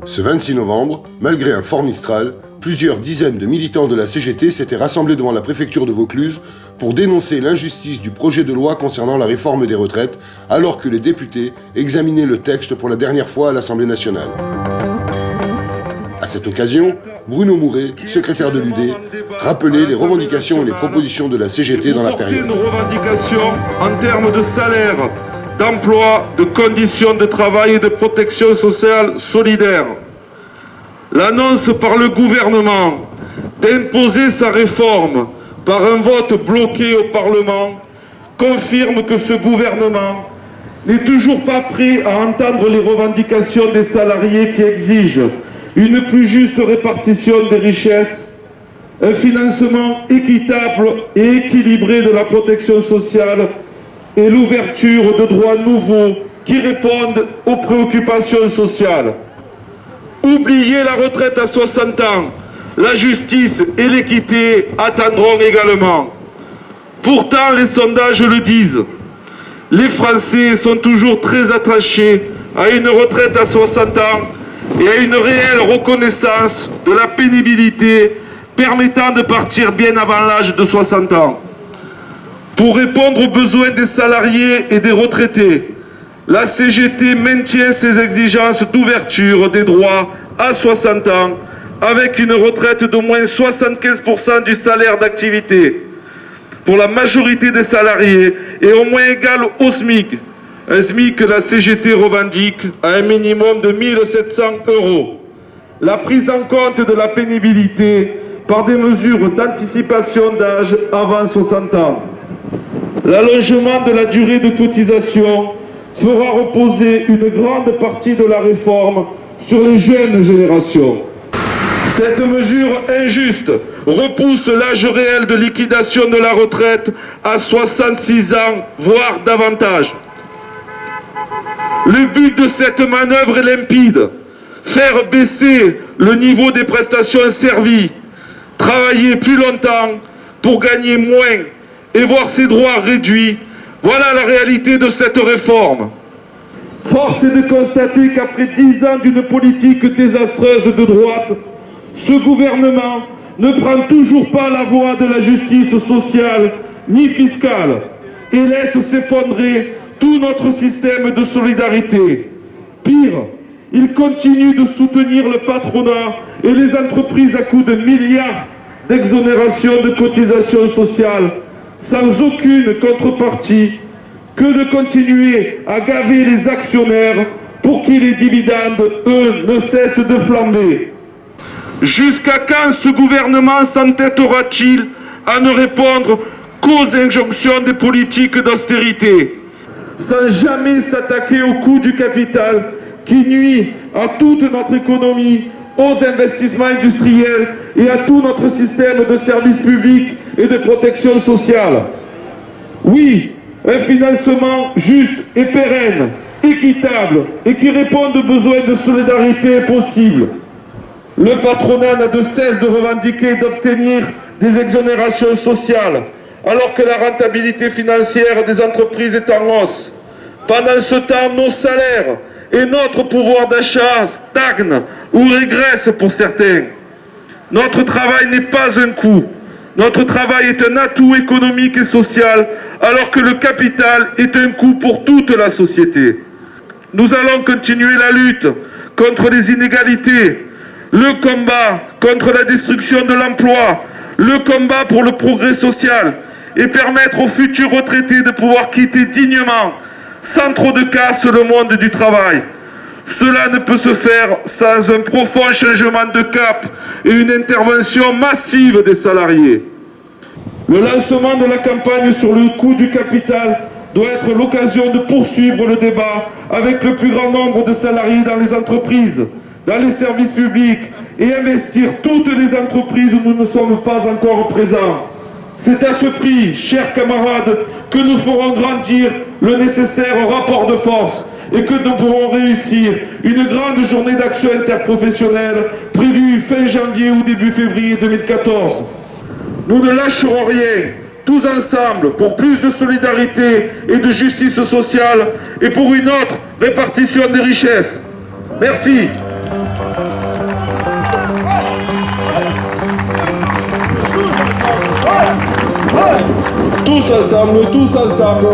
Ce 26 novembre, malgré un fort Mistral, plusieurs dizaines de militants de la CGT s'étaient rassemblés devant la préfecture de Vaucluse pour dénoncer l'injustice du projet de loi concernant la réforme des retraites, alors que les députés examinaient le texte pour la dernière fois à l'Assemblée nationale. À cette occasion, Bruno Mouret, secrétaire de l'UD, rappelait les revendications et les propositions de la CGT dans la période. Nos revendications en termes de salaire, d'emploi, de conditions de travail et de protection sociale solidaire. L'annonce par le gouvernement d'imposer sa réforme par un vote bloqué au Parlement confirme que ce gouvernement n'est toujours pas prêt à entendre les revendications des salariés qui exigent une plus juste répartition des richesses, un financement équitable et équilibré de la protection sociale et l'ouverture de droits nouveaux qui répondent aux préoccupations sociales. Oubliez la retraite à 60 ans, la justice et l'équité attendront également. Pourtant, les sondages le disent, les Français sont toujours très attachés à une retraite à 60 ans et à une réelle reconnaissance de la pénibilité permettant de partir bien avant l'âge de 60 ans. Pour répondre aux besoins des salariés et des retraités, la CGT maintient ses exigences d'ouverture des droits à 60 ans avec une retraite d'au moins 75% du salaire d'activité pour la majorité des salariés et au moins égal au SMIC. Un SMIC que la CGT revendique à un minimum de 1 700 €. La prise en compte de la pénibilité par des mesures d'anticipation d'âge avant 60 ans. L'allongement de la durée de cotisation fera reposer une grande partie de la réforme sur les jeunes générations. Cette mesure injuste repousse l'âge réel de liquidation de la retraite à 66 ans, voire davantage. Le but de cette manœuvre est limpide. Faire baisser le niveau des prestations servies, travailler plus longtemps pour gagner moins et voir ses droits réduits. Voilà la réalité de cette réforme. Force est de constater qu'après 10 ans d'une politique désastreuse de droite, ce gouvernement ne prend toujours pas la voie de la justice sociale ni fiscale et laisse s'effondrer tout notre système de solidarité. Pire, il continue de soutenir le patronat et les entreprises à coups de milliards d'exonérations de cotisations sociales sans aucune contrepartie que de continuer à gaver les actionnaires pour qui les dividendes, eux, ne cessent de flamber. Jusqu'à quand ce gouvernement s'entêtera-t-il à ne répondre qu'aux injonctions des politiques d'austérité, sans jamais s'attaquer au coût du capital qui nuit à toute notre économie, aux investissements industriels et à tout notre système de services publics et de protection sociale? Oui, un financement juste et pérenne, équitable et qui réponde aux besoins de solidarité est possible. Le patronat n'a de cesse de revendiquer d'obtenir des exonérations sociales, alors que la rentabilité financière des entreprises est en hausse. Pendant ce temps, nos salaires et notre pouvoir d'achat stagnent ou régressent pour certains. Notre travail n'est pas un coût. Notre travail est un atout économique et social, alors que le capital est un coût pour toute la société. Nous allons continuer la lutte contre les inégalités, le combat contre la destruction de l'emploi, le combat pour le progrès social et permettre aux futurs retraités de pouvoir quitter dignement, sans trop de casse, le monde du travail. Cela ne peut se faire sans un profond changement de cap et une intervention massive des salariés. Le lancement de la campagne sur le coût du capital doit être l'occasion de poursuivre le débat avec le plus grand nombre de salariés dans les entreprises, dans les services publics et investir toutes les entreprises où nous ne sommes pas encore présents. C'est à ce prix, chers camarades, que nous ferons grandir le nécessaire rapport de force et que nous pourrons réussir une grande journée d'action interprofessionnelle prévue fin janvier ou début février 2014. Nous ne lâcherons rien tous ensemble, pour plus de solidarité et de justice sociale et pour une autre répartition des richesses. Merci. Tous ensemble, tous ensemble.